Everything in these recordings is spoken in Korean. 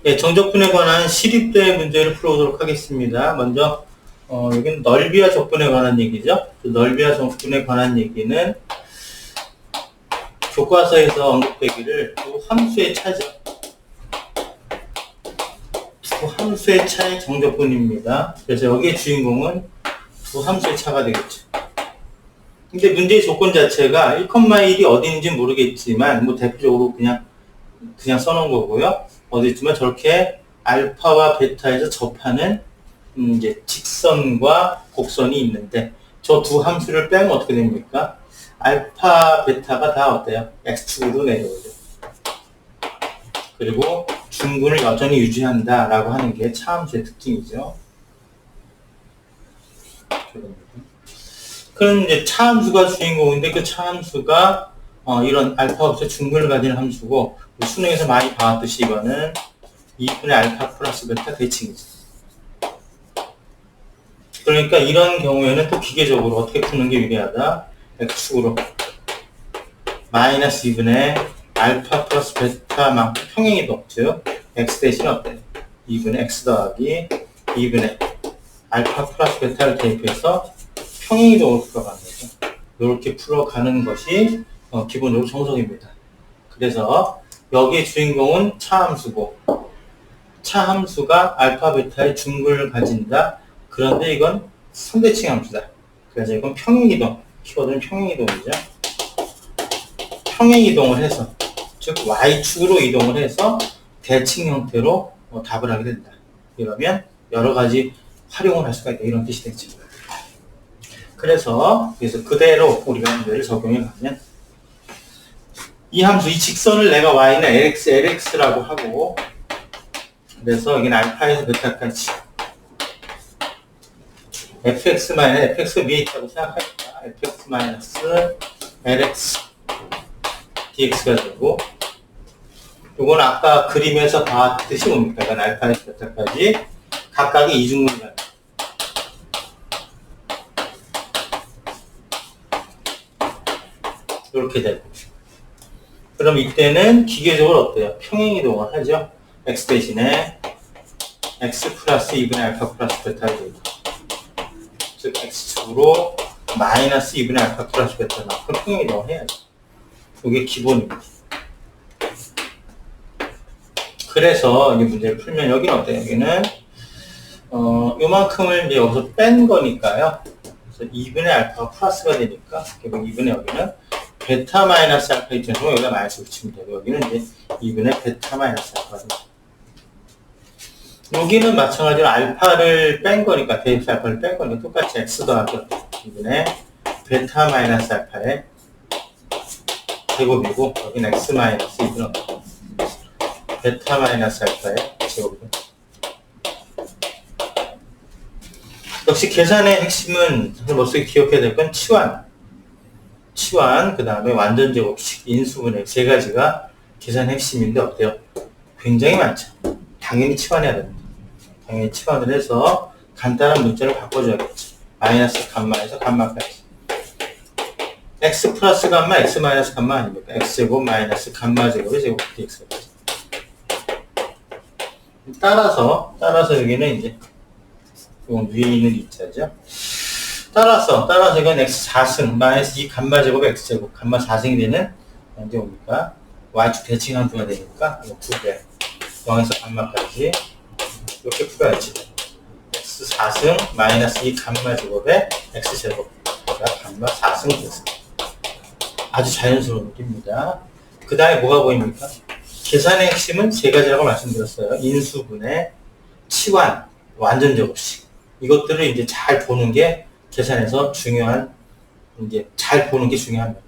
예, 정적분에 관한 시립대 문제를 풀어보도록 하겠습니다. 먼저 여기는 넓이와 적분에 관한 얘기죠. 그 넓이와 적분에 관한 얘기는 교과서에서 언급되기를 두 함수의 차죠. 두 함수의 차의 정적분입니다. 그래서 여기의 주인공은 두 함수의 차가 되겠죠. 근데 문제의 조건 자체가 1,1이 어디인지 모르겠지만 뭐 대표적으로 그냥 써놓은 거고요. 어디 있지만 저렇게 알파와 베타에서 접하는 이제 직선과 곡선이 있는데 저 두 함수를 빼면 어떻게 됩니까? 알파, 베타가 다 어때요? x축으로 내려오죠. 그리고 중근을 여전히 유지한다라고 하는 게 차함수의 특징이죠. 그럼 이제 차함수가 주인공인데 그 차함수가 이런 알파부터 중근을 가진 함수고 수능에서 많이 봐왔듯이 이거는 2분의 알파 플러스 베타 대칭이죠. 그러니까 이런 경우에는 또 기계적으로 어떻게 푸는 게 유리하다? x축으로 마이너스 2분의 알파 플러스 베타만큼 평행이동, 즉 x 대신 어때? 2분의 x 더하기 2분의 알파 플러스 베타를 대입해서 평행이동을 풀어가는 거죠. 이렇게 풀어가는 것이 기본적으로 정석입니다. 그래서 여기의 주인공은 차함수고 차함수가 알파 베타의 중근을 가진다. 그런데 이건 선대칭 함수다. 그래서 이건 평행이동, 키워드는 평행이동이죠. 평행이동을 해서, 즉 y축으로 이동을 해서 대칭 형태로 답을 하게 된다. 이러면 여러 가지 활용을 할 수가 있다. 이런 뜻이 되죠. 그래서 그대로 우리가 문제를 적용해 가면 이 함수, 이 직선을 내가 y는 lx라고 하고, 그래서 여기는 알파에서 베타까지 fx 위에 있다고 생각하니까 fx lx dx가 되고, 이건 아까 그림에서 봤듯이 뭡니까? 이건 알파에서 베타까지 각각의 이중분면 이렇게 되고, 그럼 이때는 기계적으로 어때요? 평행이동을 하죠. x 대신에 x 플러스 2분의 알파 플러스 베타를 되고, 즉 x축으로 마이너스 2분의 알파 플러스 베타만큼 평행이동을 해야죠. 이게 기본입니다. 그래서 이 문제를 풀면 여기는 어때요? 여기는 요만큼을 이제 여기서 뺀 거니까요. 그래서 2분의 알파가 플러스가 되니까 결국 2분의 여기는 베타 마이너스 알파 입장에서 여기다 마이너스 붙이면 되고, 여기는 이제 2분의 베타 마이너스 알파가 됩니다. 여기는 마찬가지로 알파를 뺀 거니까, 대입 알파를 뺀 거니까 똑같이 x 더하기 2분의 베타 마이너스 알파의 제곱이고, 여기는 x 마이너스 2분의 베타 마이너스 알파의 제곱입니다. 역시 계산의 핵심은 머릿속에 기억해야 될 건 치환, 그 다음에 완전 제곱식, 인수분해 세 가지가 계산의 핵심인데 어때요? 굉장히 많죠. 당연히 치환해야 됩니다. 당연히 치환을 해서 간단한 문자를 바꿔줘야겠죠. 마이너스 감마에서 감마까지. x 플러스 감마, x 마이너스 감마 아닙니까? x제곱 마이너스 감마 제곱의 제곱 dx까지. 따라서 여기는 이제 이건 위에 있는 2자죠. 따라서 이건 x 4승 마이너스 2 감마 제곱 x제곱 감마 4승이 되는 언제 옵니까? y축 대칭 함수가 되니까 이거 2배 0에서 감마까지 이렇게 풀어야지. x 4승 마이너스 2 감마 제곱에 x제곱 감마 4승 됐습니다. 아주 자연스러운 느낌입니다. 그 다음에 뭐가 보입니까? 계산의 핵심은 세 가지라고 말씀드렸어요. 인수분해, 치환, 완전 제곱식. 이것들을 이제 잘 보는 게 계산에서 중요한, 이제 잘 보는 게 중요합니다.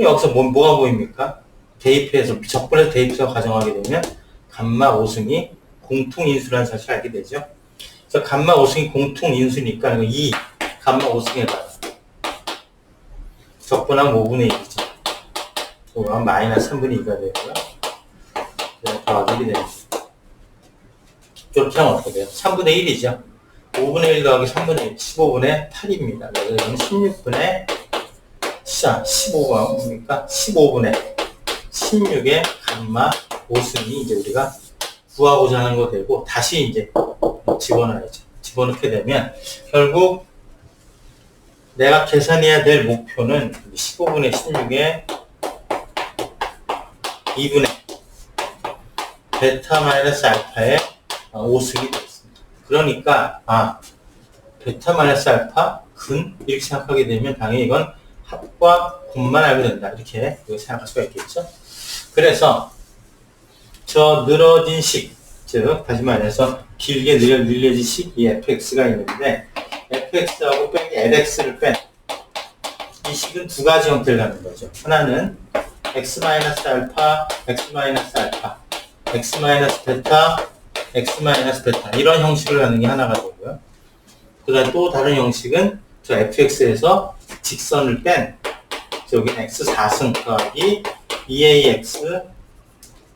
여기서 뭐가 보입니까? 대입해서, 적분해서 대입해서 가정하게 되면 감마 5승이 공통인수라는 사실을 알게 되죠. 그래서 감마 5승이 공통인수니까 이 감마 5승에다가 적분하면 5분의 1이죠. 그럼 마이너스 3분의 2가 되고요. 더하기 됩니다. 이렇게 하면 어떻게 돼요? 3분의 1이죠. 5분의 1 더하기 3분의 1, 15분의 8입니다. 그래서 이건 16분의 15가 뭡니까? 15분의 16의 감마 5승이 이제 우리가 구하고자 하는 거 되고 다시 이제 집어넣어야죠. 집어넣게 되면 결국 내가 계산해야 될 목표는 15분의 16에 2분의 베타 마이너스 알파의 5승이 되겠습니다. 그러니까 베타 마이너스 알파 근 이렇게 생각하게 되면 당연히 이건 합과 곱만 알면 된다 이렇게 생각할 수가 있겠죠. 그래서 저 늘어진 식, 즉 다시 말해서 길게 늘려진 식이 fx가 있는데 fx하고 뺀 lx를 뺀 이 식은 두 가지 형태를 갖는 거죠. 하나는 x-알파, x-알파, x-베타, x-베타 이런 형식을 갖는 게 하나가 되고요. 그 다음 또 다른 형식은 저 fx에서 직선을 뺀 여기는 x 4승 더하기 2ax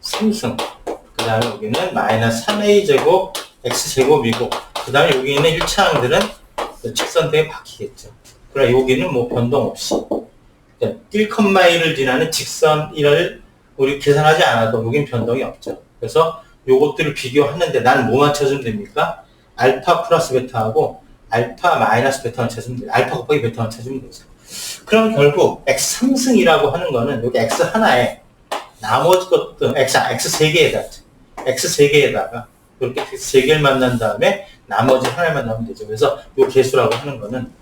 3승 그 다음에 여기는 마이너스 3a 제곱 x 제곱이고 그 다음에 여기는 1차 항들은 직선 되게 바뀌겠죠. 그러나 여기는 뭐 변동 없이 1,1을 지나는 직선 1을 우리 계산하지 않아도 여긴 변동이 없죠. 그래서 요것들을 비교하는데 난 뭐만 찾으면 됩니까? 알파 플러스 베타하고 알파 마이너스 베타만 찾으면 돼요. 알파 곱하기 베타만 찾으면 되죠. 그럼 결국 x 3승이라고 하는 거는 여기 x 하나에 나머지 것들 x 3개에다가 이렇게 x 3개를 만난 다음에 나머지 하나를 만나면 되죠. 그래서 요 개수라고 하는 거는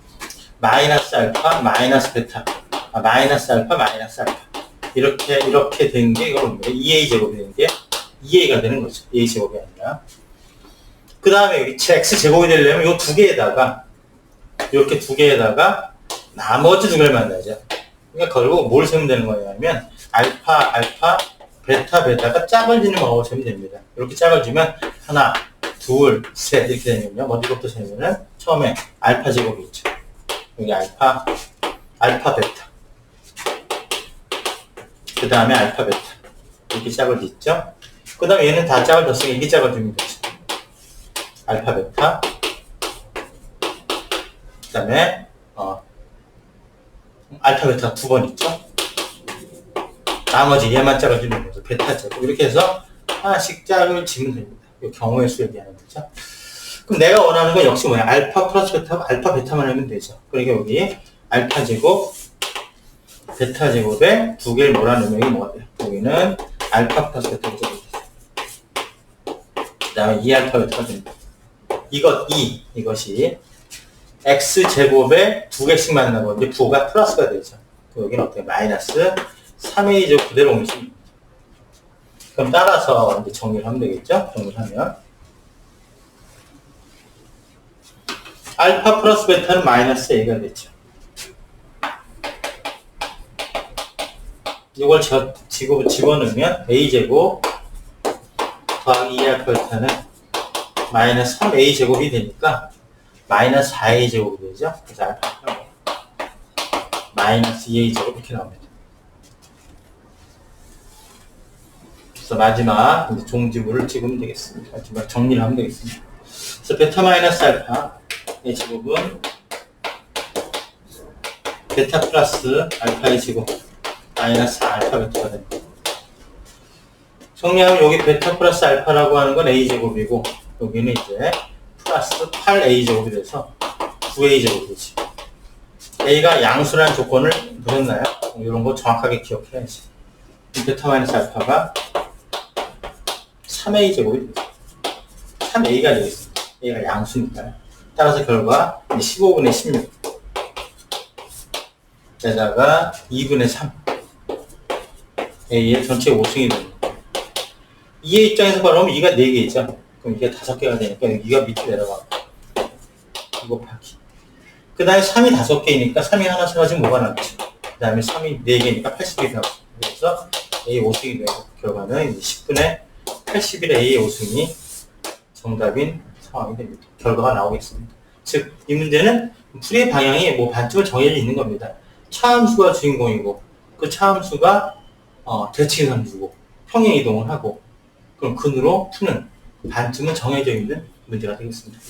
마이너스 알파 마이너스 베타 마이너스 알파 마이너스 알파 이렇게 된 게 이거 뭡니까? 2a 제곱이 된 게 2a가 되는 거죠. a 제곱이 아니라. 그 다음에 여기 x 제곱이 되려면 요 두 개에다가 이렇게 두 개에다가 나머지 두 개를 만나죠. 그러니까 결국 뭘 세면 되는 거냐면 알파 베타가 짝을 지는 방법을 세면 됩니다. 이렇게 짝을 지면 하나 둘 셋 이렇게 되면요. 어디부터 세면은 처음에 알파 제곱이 있죠. 여기 알파 베타 그 다음에 알파 베타 이렇게 짝을 짓죠. 그 다음에 얘는 다 짝을 졌으니까 이게 짝을 주면 되죠. 알파 베타 그 다음에 알파 베타가 두 번 있죠. 나머지 얘만 짝을 주는 거죠. 베타 제곱 이렇게 해서 하나씩 짝을 지면 됩니다. 이 경우의 수 얘기하는 거죠. 그럼 내가 원하는 건 역시 뭐야? 알파 플러스 베타하고 알파 베타만 하면 되죠. 그러니까 여기 알파 제곱, 베타 제곱에 두 개를 몰아넣으면 여기 뭐가 돼요? 여기는 알파 플러스 베타 제곱이 돼요. 그 다음에 2알파 베타가 됩니다. 이것이 x 제곱에 두 개씩 만나고 이제 부호가 플러스가 되죠. 여기는 어떻게? 마이너스 3a 제곱 그대로 옮기시면 그럼 따라서 이제 정리를 하면 되겠죠? 정리를 하면 알파 플러스 베타는 마이너스 a가 되죠. 이걸 집어넣으면 a제곱 더하기 2알파 베타는 마이너스 3a 제곱이 되니까 마이너스 4a 제곱이 되죠. 그래서 알파가 마이너스 2a 제곱 이렇게 나옵니다. 그래서 마지막 이제 종지부를 찍으면 되겠습니다. 마지막 정리를 하면 되겠습니다. 그래서 베타 마이너스 알파의 제곱은 베타 플러스 알파의 제곱 마이너스 알파 베타가 됩니다. 정리하면 여기 베타 플러스 알파라고 하는 건 a 제곱이고 여기는 이제 플러스 8a 제곱이 돼서 9a 제곱이 되지. a가 양수라는 조건을 두었나요? 이런 거 정확하게 기억해야지. 베타 마이너스 알파가 3a 제곱이 되죠. 3a가 되겠습니다. a가 양수니까요. 따라서 결과 15분의 16 에다가 2분의 3 a의 전체 5승이 됩니다. 2의 입장에서 바라보면 2가 4개있죠. 그럼 이게 5개가 되니까 2가 밑으로 내려가고 이거 곱하기 그 다음에 3이 5개이니까 3이 하나 사라지면 뭐가 남죠? 그 다음에 3이 4개니까 80이 나오죠. 그래서 A 5승이 되고 결과는 10분의 81의 A의 5승이 정답인 상황이 됩니다. 결과가 나오겠습니다. 즉, 이 문제는 풀이의 방향이 뭐 반쯤은 정해져 있는 겁니다. 차함수가 주인공이고 그 차함수가 대칭선 주고 평행 이동을 하고 그럼 근으로 푸는 반쯤은 정해져 있는 문제가 되겠습니다.